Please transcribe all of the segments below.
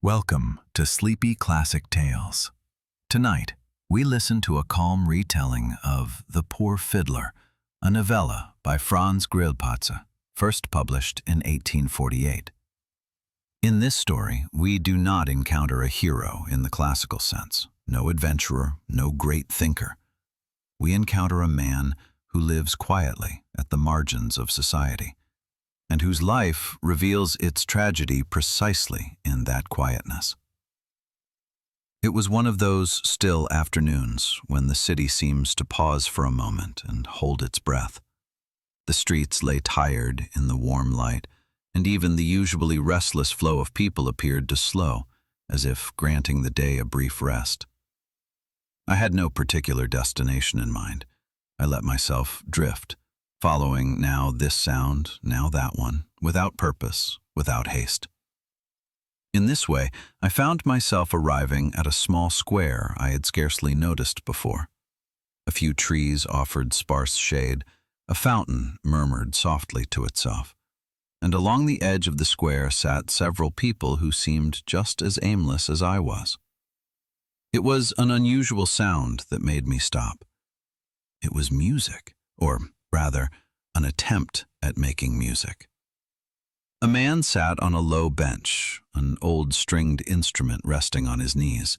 Welcome to Sleepy Classic Tales. Tonight, we listen to a calm retelling of The Poor Fiddler, a novella by Franz Grillparzer, first published in 1848. In this story, we do not encounter a hero in the classical sense, no adventurer, no great thinker. We encounter a man who lives quietly at the margins of society, and whose life reveals its tragedy precisely in that quietness. It was one of those still afternoons when the city seems to pause for a moment and hold its breath. The streets lay tired in the warm light, and even the usually restless flow of people appeared to slow, as if granting the day a brief rest. I had no particular destination in mind. I let myself drift, following now this sound, now that one, without purpose, without haste. In this way, I found myself arriving at a small square I had scarcely noticed before. A few trees offered sparse shade, a fountain murmured softly to itself, and along the edge of the square sat several people who seemed just as aimless as I was. It was an unusual sound that made me stop. It was music, or rather, an attempt at making music. A man sat on a low bench, an old stringed instrument resting on his knees.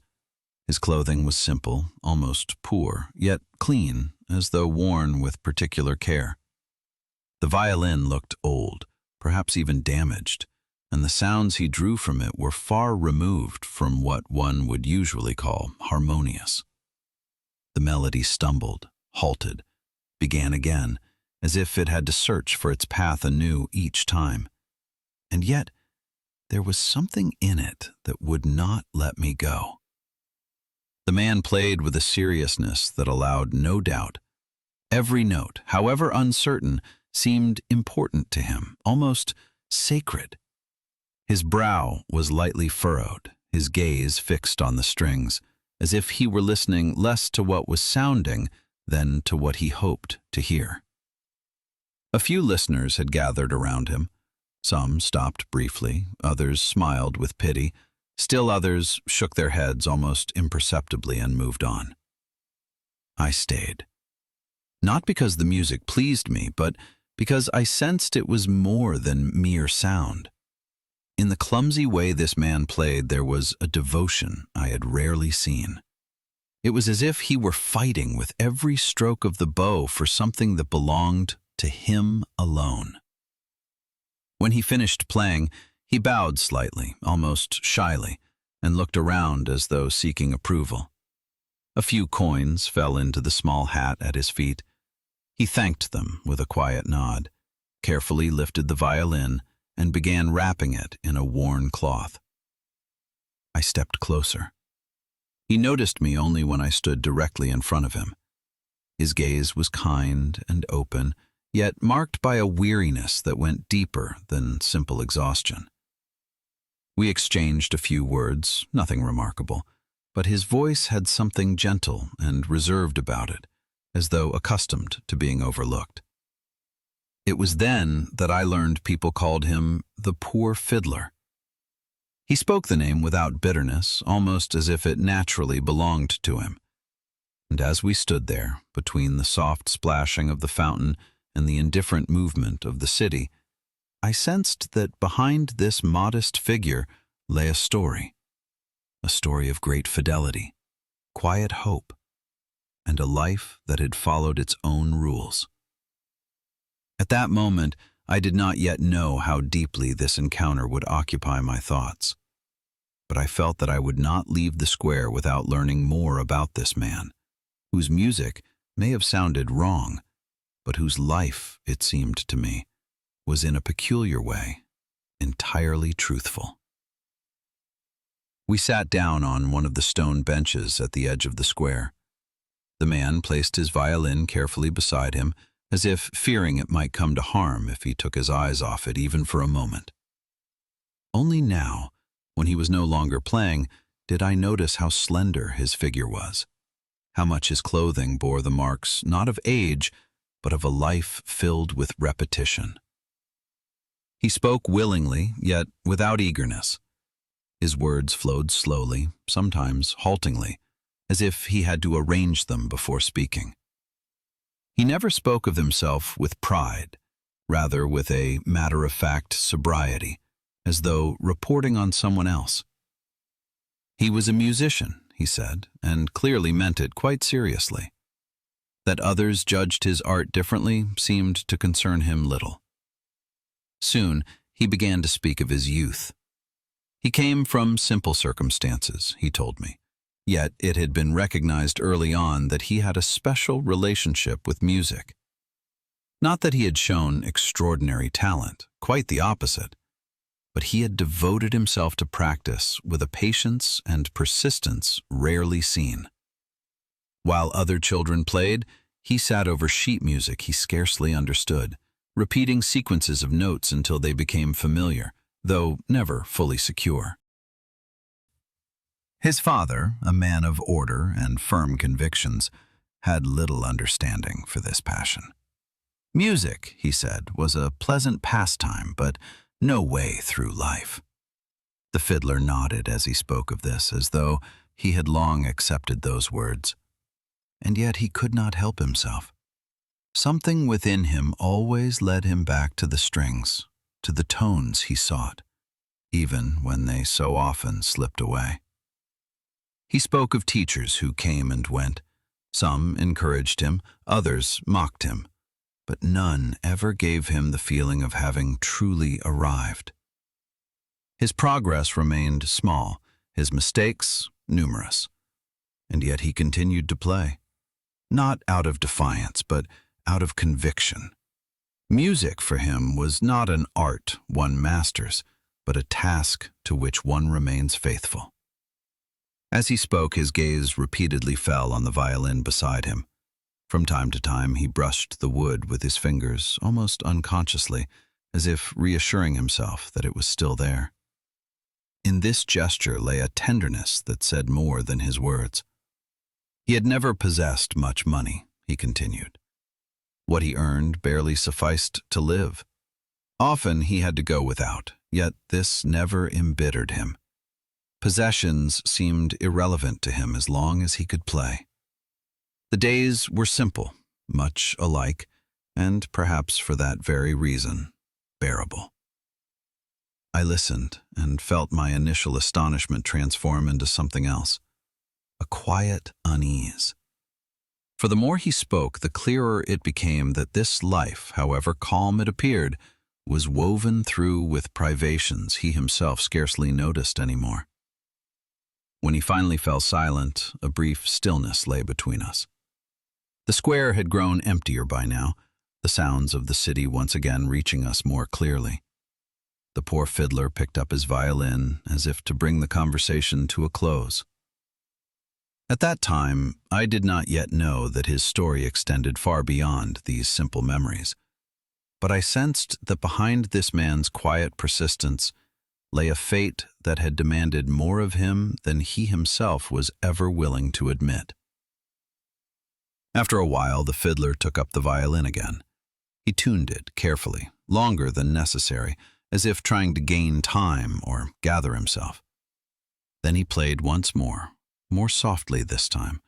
His clothing was simple, almost poor, yet clean, as though worn with particular care. The violin looked old, perhaps even damaged, and the sounds he drew from it were far removed from what one would usually call harmonious. The melody stumbled, halted, began again, as if it had to search for its path anew each time. And yet, there was something in it that would not let me go. The man played with a seriousness that allowed no doubt. Every note, however uncertain, seemed important to him, almost sacred. His brow was lightly furrowed, his gaze fixed on the strings, as if he were listening less to what was sounding than to what he hoped to hear. A few listeners had gathered around him. Some stopped briefly, others smiled with pity, still others shook their heads almost imperceptibly and moved on. I stayed. Not because the music pleased me, but because I sensed it was more than mere sound. In the clumsy way this man played, there was a devotion I had rarely seen. It was as if he were fighting with every stroke of the bow for something that belonged to him alone. When he finished playing, he bowed slightly, almost shyly, and looked around as though seeking approval. A few coins fell into the small hat at his feet. He thanked them with a quiet nod, carefully lifted the violin, and began wrapping it in a worn cloth. I stepped closer. He noticed me only when I stood directly in front of him. His gaze was kind and open, yet marked by a weariness that went deeper than simple exhaustion. We exchanged a few words, nothing remarkable, but his voice had something gentle and reserved about it, as though accustomed to being overlooked. It was then that I learned people called him the Poor Fiddler. He spoke the name without bitterness, almost as if it naturally belonged to him. And as we stood there, between the soft splashing of the fountain and the indifferent movement of the city, I sensed that behind this modest figure lay a story of great fidelity, quiet hope, and a life that had followed its own rules. At that moment, I did not yet know how deeply this encounter would occupy my thoughts, but I felt that I would not leave the square without learning more about this man, whose music may have sounded wrong, but whose life, it seemed to me, was in a peculiar way entirely truthful. We sat down on one of the stone benches at the edge of the square. The man placed his violin carefully beside him, as if fearing it might come to harm if he took his eyes off it even for a moment. Only now, when he was no longer playing, did I notice how slender his figure was, how much his clothing bore the marks not of age, but of a life filled with repetition. He spoke willingly, yet without eagerness. His words flowed slowly, sometimes haltingly, as if he had to arrange them before speaking. He never spoke of himself with pride, rather with a matter-of-fact sobriety, as though reporting on someone else. He was a musician, he said, and clearly meant it quite seriously. That others judged his art differently seemed to concern him little. Soon, he began to speak of his youth. He came from simple circumstances, he told me, yet it had been recognized early on that he had a special relationship with music. Not that he had shown extraordinary talent, quite the opposite, but he had devoted himself to practice with a patience and persistence rarely seen. While other children played, he sat over sheet music he scarcely understood, repeating sequences of notes until they became familiar, though never fully secure. His father, a man of order and firm convictions, had little understanding for this passion. Music, he said, was a pleasant pastime, but no way through life. The fiddler nodded as he spoke of this, as though he had long accepted those words. And yet he could not help himself. Something within him always led him back to the strings, to the tones he sought, even when they so often slipped away. He spoke of teachers who came and went. Some encouraged him, others mocked him, but none ever gave him the feeling of having truly arrived. His progress remained small, his mistakes numerous, and yet he continued to play, not out of defiance, but out of conviction. Music for him was not an art one masters, but a task to which one remains faithful. As he spoke, his gaze repeatedly fell on the violin beside him. From time to time, he brushed the wood with his fingers, almost unconsciously, as if reassuring himself that it was still there. In this gesture lay a tenderness that said more than his words. He had never possessed much money, he continued. What he earned barely sufficed to live. Often he had to go without, yet this never embittered him. Possessions seemed irrelevant to him as long as he could play. The days were simple, much alike, and perhaps for that very reason, bearable. I listened and felt my initial astonishment transform into something else, a quiet unease. For the more he spoke, the clearer it became that this life, however calm it appeared, was woven through with privations he himself scarcely noticed anymore. When he finally fell silent, a brief stillness lay between us. The square had grown emptier by now, the sounds of the city once again reaching us more clearly. The poor fiddler picked up his violin as if to bring the conversation to a close. At that time, I did not yet know that his story extended far beyond these simple memories, but I sensed that behind this man's quiet persistence lay a fate that had demanded more of him than he himself was ever willing to admit. After a while, the fiddler took up the violin again. He tuned it carefully, longer than necessary, as if trying to gain time or gather himself. Then he played once more softly this time,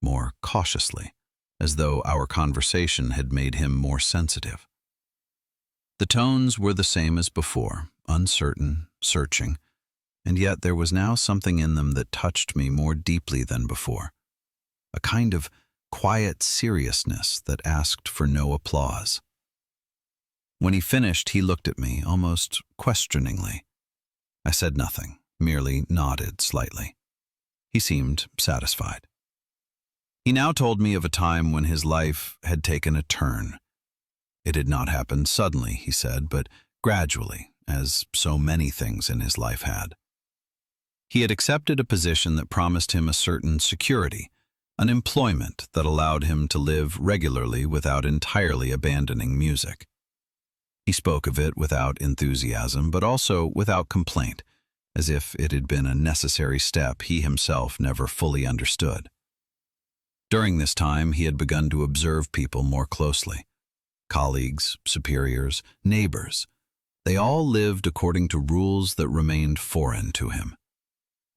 more cautiously, as though our conversation had made him more sensitive. The tones were the same as before, uncertain, searching, and yet there was now something in them that touched me more deeply than before, a kind of quiet seriousness that asked for no applause. When he finished, he looked at me, almost questioningly. I said nothing, merely nodded slightly. He seemed satisfied. He now told me of a time when his life had taken a turn. It had not happened suddenly, he said, but gradually, as so many things in his life had. He had accepted a position that promised him a certain security, an employment that allowed him to live regularly without entirely abandoning music. He spoke of it without enthusiasm, but also without complaint, as if it had been a necessary step he himself never fully understood. During this time, he had begun to observe people more closely. Colleagues, superiors, neighbors. They all lived according to rules that remained foreign to him.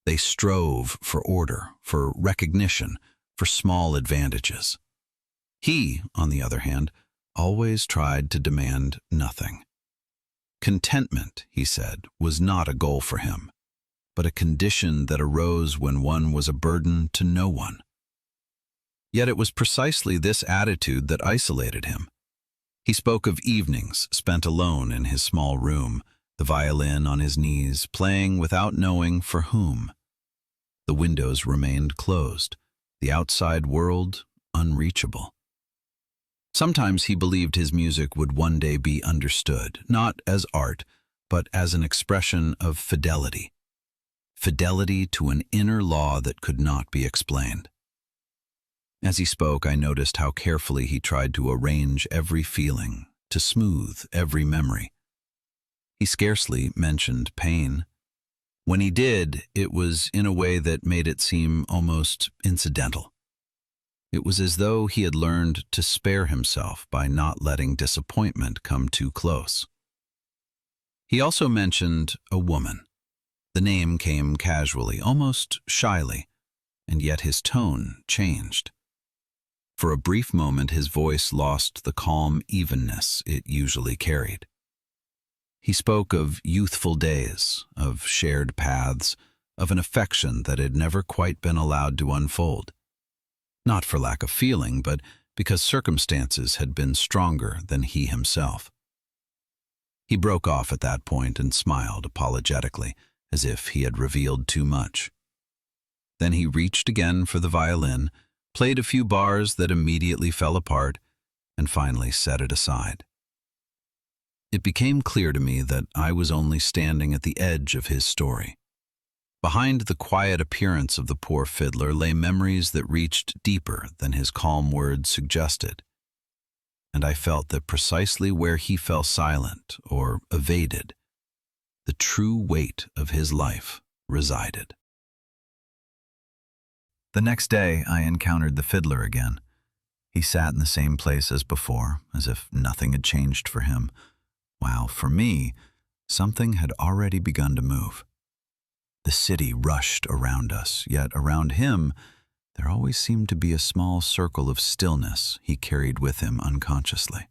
They strove for order, for recognition, for small advantages. He, on the other hand, always tried to demand nothing. Contentment, he said, was not a goal for him, but a condition that arose when one was a burden to no one. Yet it was precisely this attitude that isolated him. He spoke of evenings spent alone in his small room, the violin on his knees, playing without knowing for whom. The windows remained closed, the outside world unreachable. Sometimes he believed his music would one day be understood, not as art, but as an expression of fidelity. Fidelity to an inner law that could not be explained. As he spoke, I noticed how carefully he tried to arrange every feeling, to smooth every memory. He scarcely mentioned pain. When he did, it was in a way that made it seem almost incidental. It was as though he had learned to spare himself by not letting disappointment come too close. He also mentioned a woman. The name came casually, almost shyly, and yet his tone changed. For a brief moment, his voice lost the calm evenness it usually carried. He spoke of youthful days, of shared paths, of an affection that had never quite been allowed to unfold. Not for lack of feeling, but because circumstances had been stronger than he himself. He broke off at that point and smiled apologetically, as if he had revealed too much. Then he reached again for the violin, played a few bars that immediately fell apart, and finally set it aside. It became clear to me that I was only standing at the edge of his story. Behind the quiet appearance of the poor fiddler lay memories that reached deeper than his calm words suggested. And I felt that precisely where he fell silent or evaded, the true weight of his life resided. The next day, I encountered the fiddler again. He sat in the same place as before, as if nothing had changed for him, while for me, something had already begun to move. The city rushed around us, yet around him, there always seemed to be a small circle of stillness he carried with him unconsciously.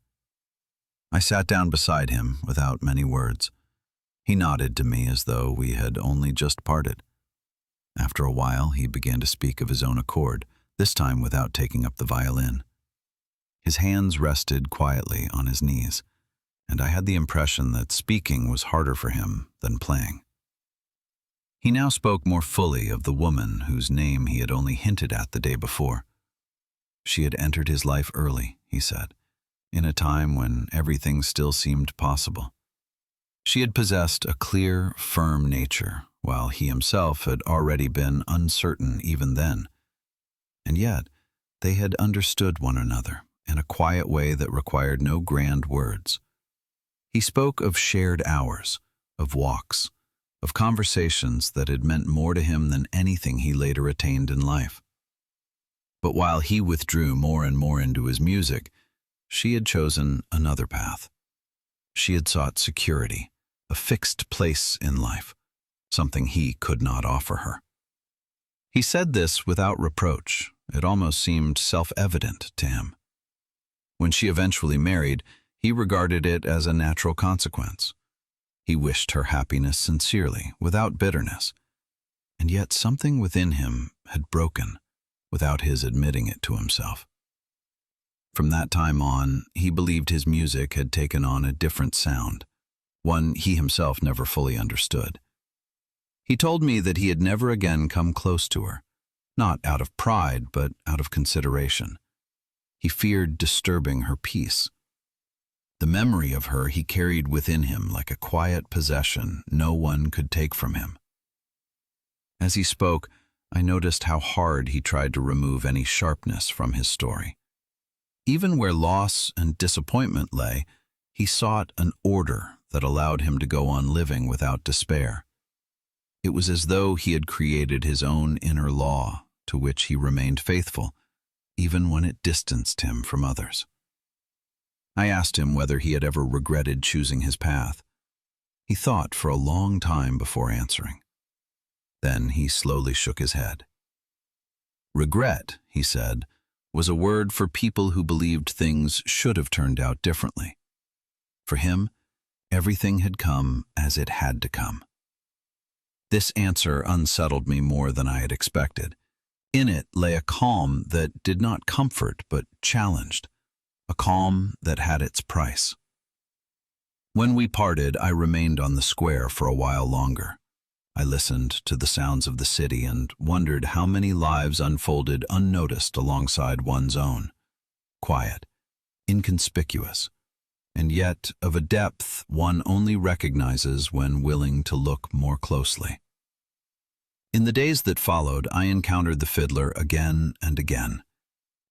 I sat down beside him without many words. He nodded to me as though we had only just parted. After a while, he began to speak of his own accord, this time without taking up the violin. His hands rested quietly on his knees, and I had the impression that speaking was harder for him than playing. He now spoke more fully of the woman whose name he had only hinted at the day before. She had entered his life early, he said, in a time when everything still seemed possible. She had possessed a clear, firm nature, while he himself had already been uncertain even then. And yet, they had understood one another in a quiet way that required no grand words. He spoke of shared hours, of walks, of conversations that had meant more to him than anything he later attained in life. But while he withdrew more and more into his music, she had chosen another path. She had sought security, a fixed place in life, something he could not offer her. He said this without reproach. It almost seemed self-evident to him. When she eventually married, he regarded it as a natural consequence. He wished her happiness sincerely, without bitterness. And yet something within him had broken, without his admitting it to himself. From that time on, he believed his music had taken on a different sound, one he himself never fully understood. He told me that he had never again come close to her, not out of pride, but out of consideration. He feared disturbing her peace. The memory of her he carried within him like a quiet possession no one could take from him. As he spoke, I noticed how hard he tried to remove any sharpness from his story. Even where loss and disappointment lay, he sought an order that allowed him to go on living without despair. It was as though he had created his own inner law, to which he remained faithful, even when it distanced him from others. I asked him whether he had ever regretted choosing his path. He thought for a long time before answering. Then he slowly shook his head. Regret, he said, was a word for people who believed things should have turned out differently. For him, everything had come as it had to come. This answer unsettled me more than I had expected. In it lay a calm that did not comfort but challenged, a calm that had its price. When we parted, I remained on the square for a while longer. I listened to the sounds of the city and wondered how many lives unfolded unnoticed alongside one's own. Quiet, inconspicuous, and yet of a depth one only recognizes when willing to look more closely. In the days that followed, I encountered the fiddler again and again.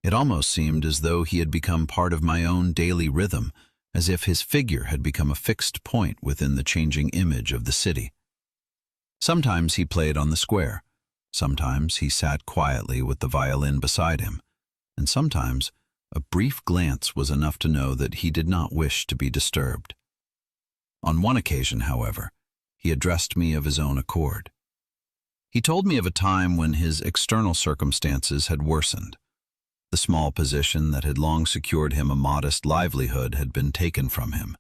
It almost seemed as though he had become part of my own daily rhythm, as if his figure had become a fixed point within the changing image of the city. Sometimes he played on the square, sometimes he sat quietly with the violin beside him, and sometimes a brief glance was enough to know that he did not wish to be disturbed. On one occasion, however, he addressed me of his own accord. He told me of a time when his external circumstances had worsened. The small position that had long secured him a modest livelihood had been taken from him.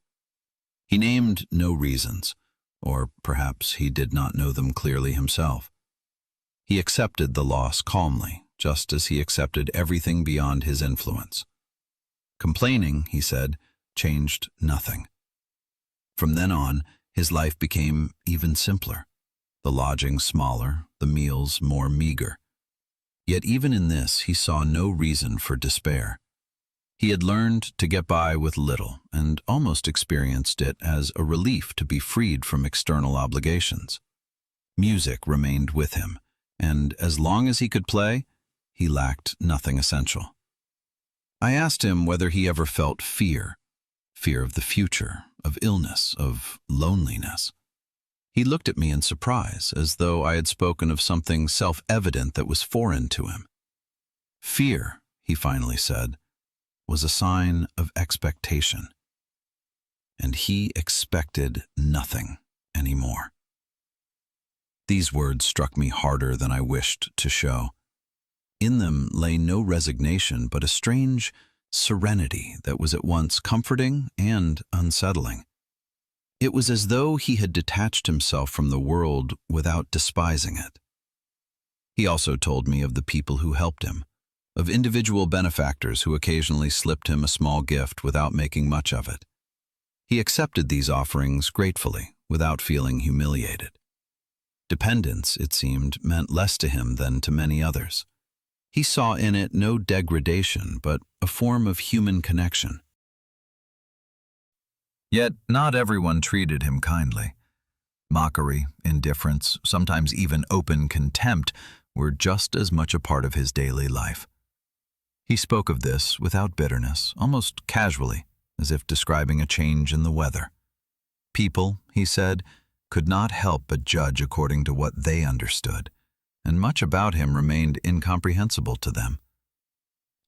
He named no reasons, or perhaps he did not know them clearly himself. He accepted the loss calmly, just as he accepted everything beyond his influence. Complaining, he said, changed nothing. From then on, his life became even simpler, the lodging smaller, the meals more meager. Yet even in this, he saw no reason for despair. He had learned to get by with little and almost experienced it as a relief to be freed from external obligations. Music remained with him, and as long as he could play, he lacked nothing essential. I asked him whether he ever felt fear of the future, of illness, of loneliness. He looked at me in surprise, as though I had spoken of something self-evident that was foreign to him. Fear, he finally said, was a sign of expectation. And he expected nothing anymore. These words struck me harder than I wished to show. In them lay no resignation, but a strange serenity that was at once comforting and unsettling. It was as though he had detached himself from the world without despising it. He also told me of the people who helped him, of individual benefactors who occasionally slipped him a small gift without making much of it. He accepted these offerings gratefully, without feeling humiliated. Dependence, it seemed, meant less to him than to many others. He saw in it no degradation, but a form of human connection. Yet not everyone treated him kindly. Mockery, indifference, sometimes even open contempt were just as much a part of his daily life. He spoke of this without bitterness, almost casually, as if describing a change in the weather. People, he said, could not help but judge according to what they understood, and much about him remained incomprehensible to them.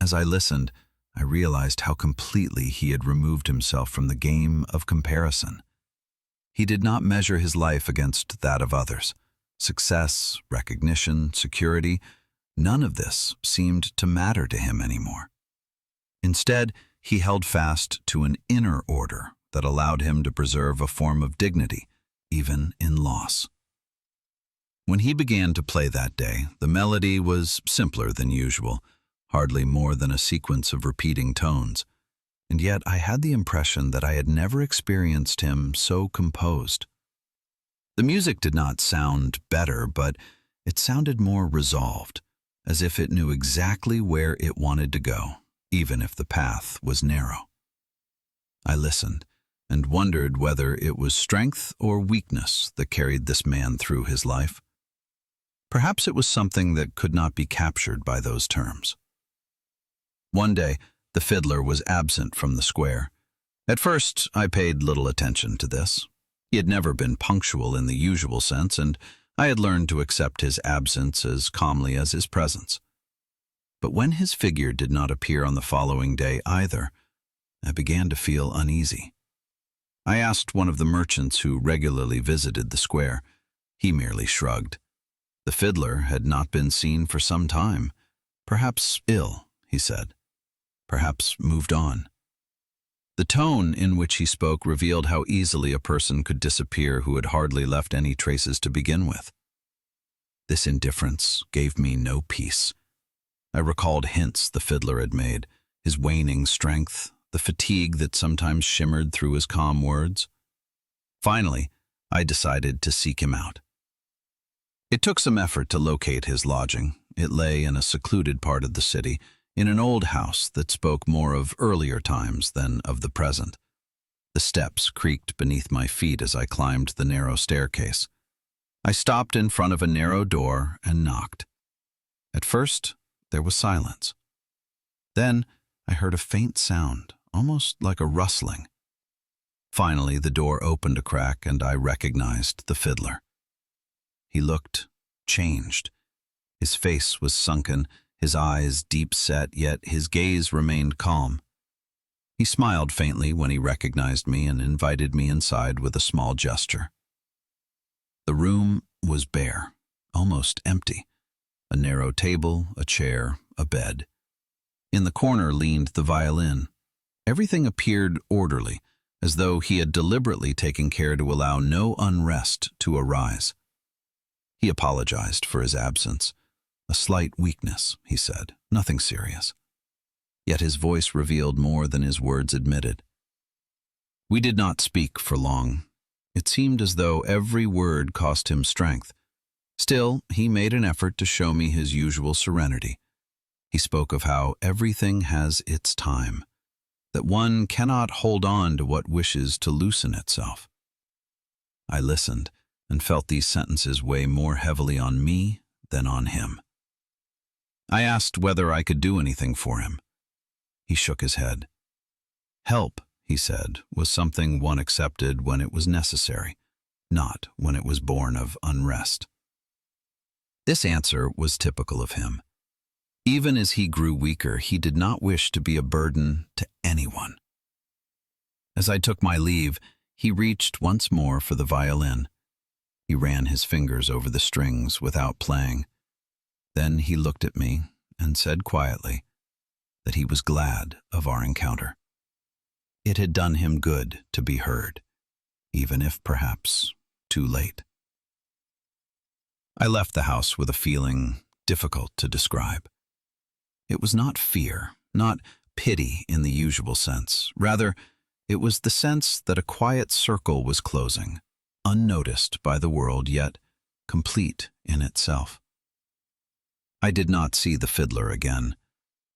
As I listened, I realized how completely he had removed himself from the game of comparison. He did not measure his life against that of others. Success, recognition, security, none of this seemed to matter to him anymore. Instead, he held fast to an inner order that allowed him to preserve a form of dignity, even in loss. When he began to play that day, the melody was simpler than usual, hardly more than a sequence of repeating tones, and yet I had the impression that I had never experienced him so composed. The music did not sound better, but it sounded more resolved, as if it knew exactly where it wanted to go, even if the path was narrow. I listened and wondered whether it was strength or weakness that carried this man through his life. Perhaps it was something that could not be captured by those terms. One day, the fiddler was absent from the square. At first, I paid little attention to this. He had never been punctual in the usual sense, and I had learned to accept his absence as calmly as his presence. But when his figure did not appear on the following day either, I began to feel uneasy. I asked one of the merchants who regularly visited the square. He merely shrugged. The fiddler had not been seen for some time. Perhaps ill, he said. Perhaps moved on. The tone in which he spoke revealed how easily a person could disappear who had hardly left any traces to begin with. This indifference gave me no peace. I recalled hints the fiddler had made, his waning strength, the fatigue that sometimes shimmered through his calm words. Finally, I decided to seek him out. It took some effort to locate his lodging. It lay in a secluded part of the city, in an old house that spoke more of earlier times than of the present. The steps creaked beneath my feet as I climbed the narrow staircase. I stopped in front of a narrow door and knocked. At first, there was silence. Then, I heard a faint sound, almost like a rustling. Finally, the door opened a crack and I recognized the fiddler. He looked changed. His face was sunken, his eyes deep-set, yet his gaze remained calm. He smiled faintly when he recognized me and invited me inside with a small gesture. The room was bare, almost empty. A narrow table, a chair, a bed. In the corner leaned the violin. Everything appeared orderly, as though he had deliberately taken care to allow no unrest to arise. He apologized for his absence. A slight weakness, he said, nothing serious. Yet his voice revealed more than his words admitted. We did not speak for long. It seemed as though every word cost him strength. Still, he made an effort to show me his usual serenity. He spoke of how everything has its time, that one cannot hold on to what wishes to loosen itself. I listened and felt these sentences weigh more heavily on me than on him. I asked whether I could do anything for him. He shook his head. Help, he said, was something one accepted when it was necessary, not when it was born of unrest. This answer was typical of him. Even as he grew weaker, he did not wish to be a burden to anyone. As I took my leave, he reached once more for the violin. He ran his fingers over the strings without playing. Then he looked at me and said quietly that he was glad of our encounter. It had done him good to be heard, even if perhaps too late. I left the house with a feeling difficult to describe. It was not fear, not pity in the usual sense. Rather, it was the sense that a quiet circle was closing, unnoticed by the world, yet complete in itself. I did not see the fiddler again.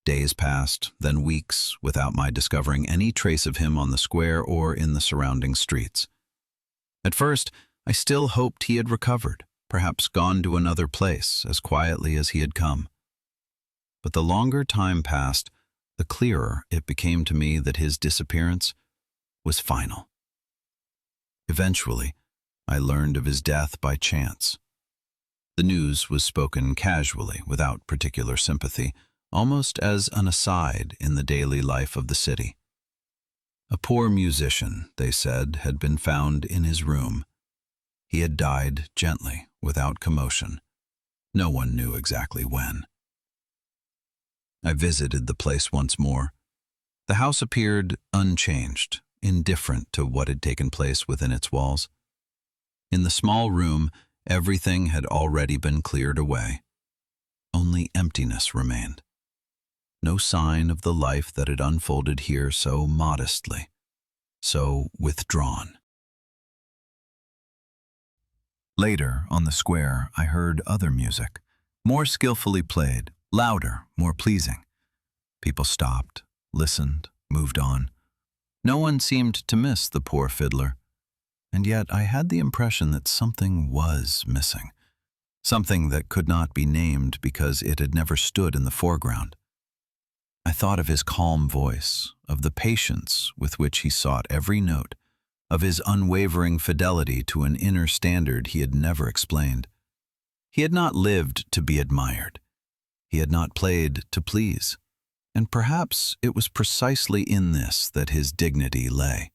Days passed, then weeks, without my discovering any trace of him on the square or in the surrounding streets. At first, I still hoped he had recovered, perhaps gone to another place as quietly as he had come. But the longer time passed, the clearer it became to me that his disappearance was final. Eventually, I learned of his death by chance. The news was spoken casually, without particular sympathy, almost as an aside in the daily life of the city. A poor musician, they said, had been found in his room. He had died gently, without commotion. No one knew exactly when. I visited the place once more. The house appeared unchanged, indifferent to what had taken place within its walls. In the small room, everything had already been cleared away. Only emptiness remained. No sign of the life that had unfolded here so modestly, so withdrawn. Later, on the square, I heard other music, more skillfully played, louder, more pleasing. People stopped, listened, moved on. No one seemed to miss the poor fiddler. And yet I had the impression that something was missing, something that could not be named because it had never stood in the foreground. I thought of his calm voice, of the patience with which he sought every note, of his unwavering fidelity to an inner standard he had never explained. He had not lived to be admired. He had not played to please. And perhaps it was precisely in this that his dignity lay.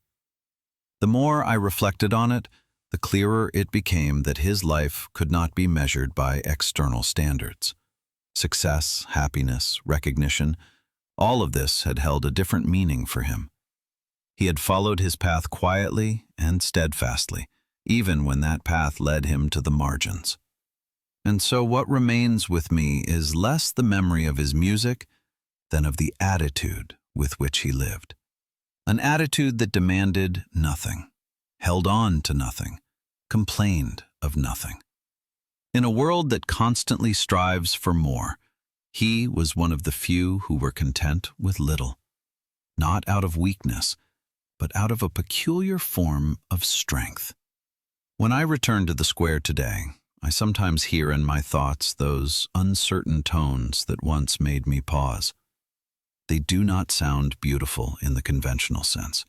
The more I reflected on it, the clearer it became that his life could not be measured by external standards. Success, happiness, recognition, all of this had held a different meaning for him. He had followed his path quietly and steadfastly, even when that path led him to the margins. And so what remains with me is less the memory of his music than of the attitude with which he lived. An attitude that demanded nothing, held on to nothing, complained of nothing. In a world that constantly strives for more, he was one of the few who were content with little, not out of weakness, but out of a peculiar form of strength. When I return to the square today, I sometimes hear in my thoughts those uncertain tones that once made me pause. They do not sound beautiful in the conventional sense.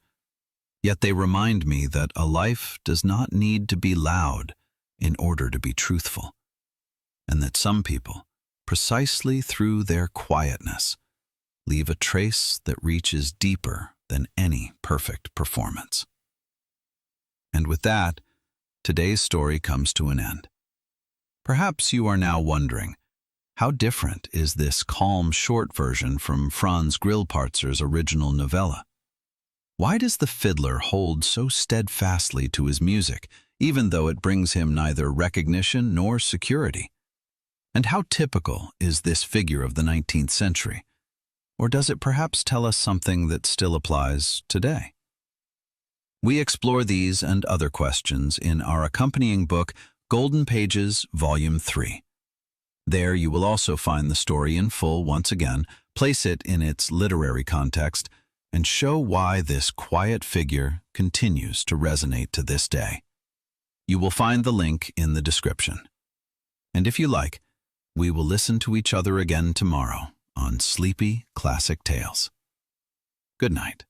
Yet they remind me that a life does not need to be loud in order to be truthful, and that some people, precisely through their quietness, leave a trace that reaches deeper than any perfect performance. And with that, today's story comes to an end. Perhaps you are now wondering, how different is this calm, short version from Franz Grillparzer's original novella? Why does the fiddler hold so steadfastly to his music, even though it brings him neither recognition nor security? And how typical is this figure of the 19th century? Or does it perhaps tell us something that still applies today? We explore these and other questions in our accompanying book, Golden Pages, Volume 3. There you will also find the story in full once again, place it in its literary context, and show why this quiet figure continues to resonate to this day. You will find the link in the description. And if you like, we will listen to each other again tomorrow on Sleepy Classic Tales. Good night.